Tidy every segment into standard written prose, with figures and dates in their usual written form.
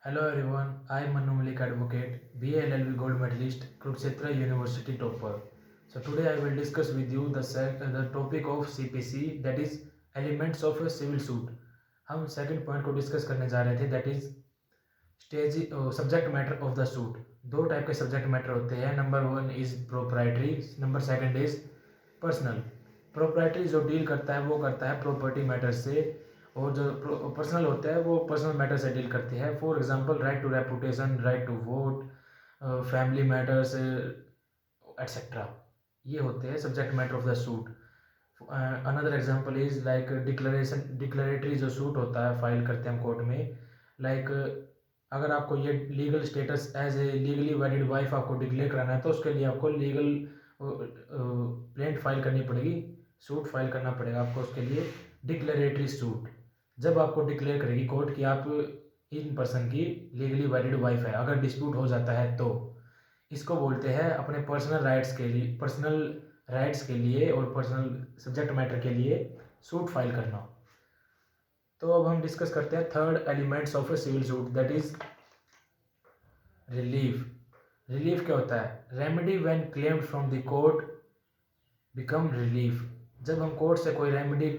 Hello everyone, I am Manu Malik Advocate, BA LLB Gold Medalist, Kurukshetra University topper. So today I will discuss with you the topic of CPC, that is elements of a civil suit. हम second point को discuss करने जा रहे थे, that is stage subject matter of the suit. दो type के subject matter होते हैं. Number one is proprietary, number second is personal. Proprietary जो डील करता है वो करता है प्रॉपर्टी मैटर से, और जो पर्सनल होता है वो पर्सनल मैटर से डील करती है. For example right to reputation, right to vote, family matters etcetera, ये होते हैं subject matter of the suit. Another example is like declaratory जो सूट होता है फाइल करते हैं हम कोर्ट में. लाइक अगर आपको ये legal status as a legally valid wife आपको डिक्लेयर कराना है तो उसके लिए आपको लीगल प्लेंट फाइल करनी पड़ेगी, सूट फाइल करना पड़ेगा आपको उसके लिए. डिक्लेरेटरी सूट जब आपको डिक्लेयर करेगी कोर्ट कि आप इन पर्सन की लीगली वैलिड वाइफ है, अगर डिस्प्यूट हो जाता है तो इसको बोलते हैं अपने पर्सनल राइट्स के लिए और पर्सनल सब्जेक्ट मैटर के लिए सूट फाइल करना. तो अब हम डिस्कस करते हैं third elements of a civil suit, that is relief. Relief क्या होता है? Remedy when claimed from the court become relief. जब हम कोर्ट से कोई रेमेडी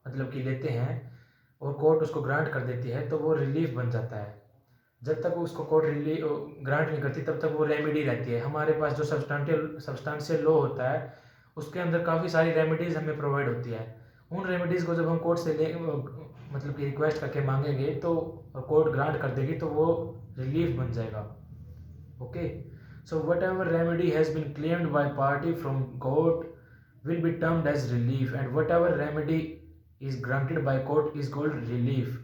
मतलब कि लेते हैं और कोर्ट उसको ग्रांट कर देती है तो वो रिलीफ बन जाता है. जब तक उसको कोर्ट ग्रांट नहीं करती तब तक वो रेमेडी रहती है. हमारे पास जो सब्सटेंशियल लॉ होता है उसके अंदर काफ़ी सारी रेमेडीज़ हमें प्रोवाइड होती है. उन रेमेडीज़ को जब हम कोर्ट से मतलब कि रिक्वेस्ट करके मांगेंगे तो कोर्ट ग्रांट कर देगी तो वो रिलीफ बन जाएगा. Okay, so whatever remedy has been claimed by party from court will be termed as relief, and whatever remedy is granted by court is called relief.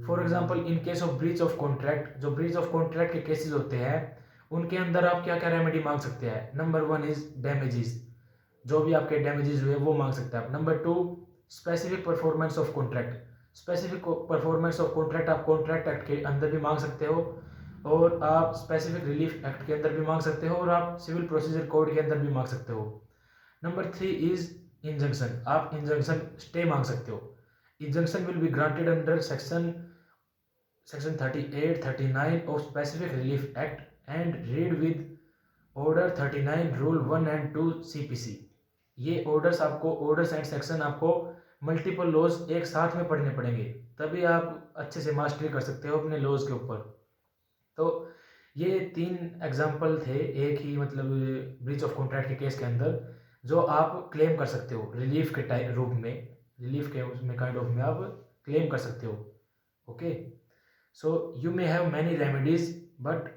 For example, in case of breach of contract, जो breach of contract के cases होते हैं उनके अंदर आप क्या क्या remedy मांग सकते हैं? नंबर वन इज डैमेजेस, जो भी आपके डैमेजेस हुए वो मांग सकते हैं आप. Number two, specific performance of contract. Specific performance of contract आप कॉन्ट्रैक्ट एक्ट के अंदर भी मांग सकते हो, और आप स्पेसिफिक रिलीफ एक्ट के अंदर भी मांग सकते हो, और आप सिविल प्रोसीजर कोड के अंदर भी मांग सकते हो. Number three is injunction. आप इंजंक्शन स्टे मांग सकते हो. Injunction will be granted under section 38, 39 of specific relief act and read with order 39 rule 1 and 2 CPC. ये ऑर्डर्स एंड सेक्शन आपको मल्टीपल लॉज एक साथ में पढ़ने पड़ेंगे, तभी आप अच्छे से मास्टरी कर सकते हो अपने लॉज के ऊपर. तो ये 3 एग्जाम्पल थे एक ही मतलब ब्रीच ऑफ कॉन्ट्रैक्ट के केस के अंदर जो आप क्लेम कर सकते हो रिलीफ के रूप में, रिलीफ के उसमें काइंड ऑफ में आप क्लेम कर सकते हो. Okay, so you may have many remedies but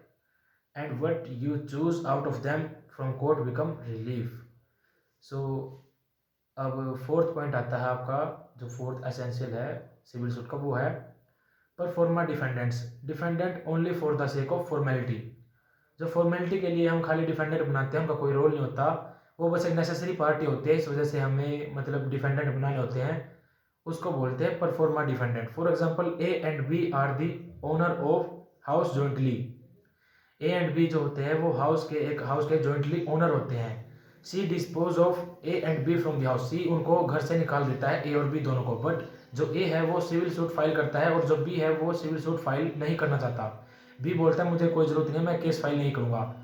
and what you choose out of them from court become relief. So अब फोर्थ पॉइंट आता है आपका, जो फोर्थ एसेंशियल है सिविल सूट का, वो है proforma defendants. Defendant only for the sake of formality. जो फॉर्मेलिटी के लिए हम खाली डिफेंडेंट बनाते हैं, उनका कोई रोल नहीं होता, वो बस एक नेसेसरी पार्टी होती है, इस वजह से हमें मतलब डिफेंडेंट बनाने होते हैं, उसको बोलते हैं pro forma defendant. For example A and B are the owner of house jointly. A and B जो होते हैं वो हाउस के जॉइंटली ओनर होते हैं. C dispose of A and B from the house. C उनको घर से निकाल देता है, ए और बी दोनों को, बट जो ए है वो सिविल सूट फाइल करता है और जो बी है वो सिविल सूट फाइल नहीं करना चाहता. बी बोलता है मुझे कोई जरूरत नहीं है, मैं केस फाइल नहीं करूँगा.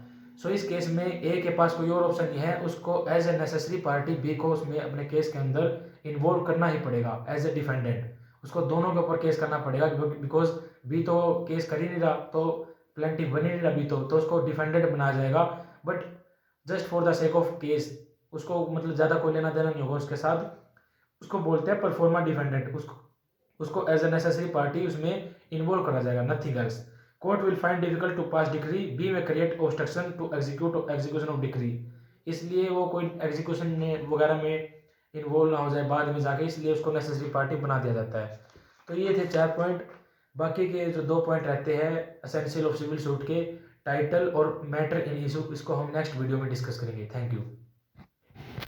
सो इस केस में ए के पास कोई और ऑप्शन नहीं है, उसको as a necessary party B को उसमें अपने केस के अंदर इन्वॉल्व करना ही पड़ेगा एज ए डिफेंडेंट. उसको दोनों के ऊपर केस करना पड़ेगा बिकॉज बी तो केस कर ही नहीं रहा, तो प्लेंटिफ बन ही नहीं रहा बी, तो उसको डिफेंडेंट बनाया जाएगा. But just for the sake of case, उसको मतलब ज़्यादा कोई लेना देना नहीं होगा उसके साथ, उसको बोलते हैं परफॉर्मा डिफेंडेंट. उसको एज ए नेसेसरी पार्टी उसमें इन्वॉल्व करा जाएगा, nothing else. Court will find difficult to pass decree, B में create obstruction to execution of decree. इसलिए वो कोई एग्जीक्यूशन में वगैरह में इन्वॉल्व ना हो जाए बाद में जाके, इसलिए उसको नेसेसरी पार्टी बना दिया जाता है. तो ये थे 4 पॉइंट. बाकी के जो 2 पॉइंट रहते हैं एसेंशियल ऑफ सिविल सूट के, टाइटल और मैटर इन इशू, इसको हम नेक्स्ट वीडियो में डिस्कस करेंगे. Thank you.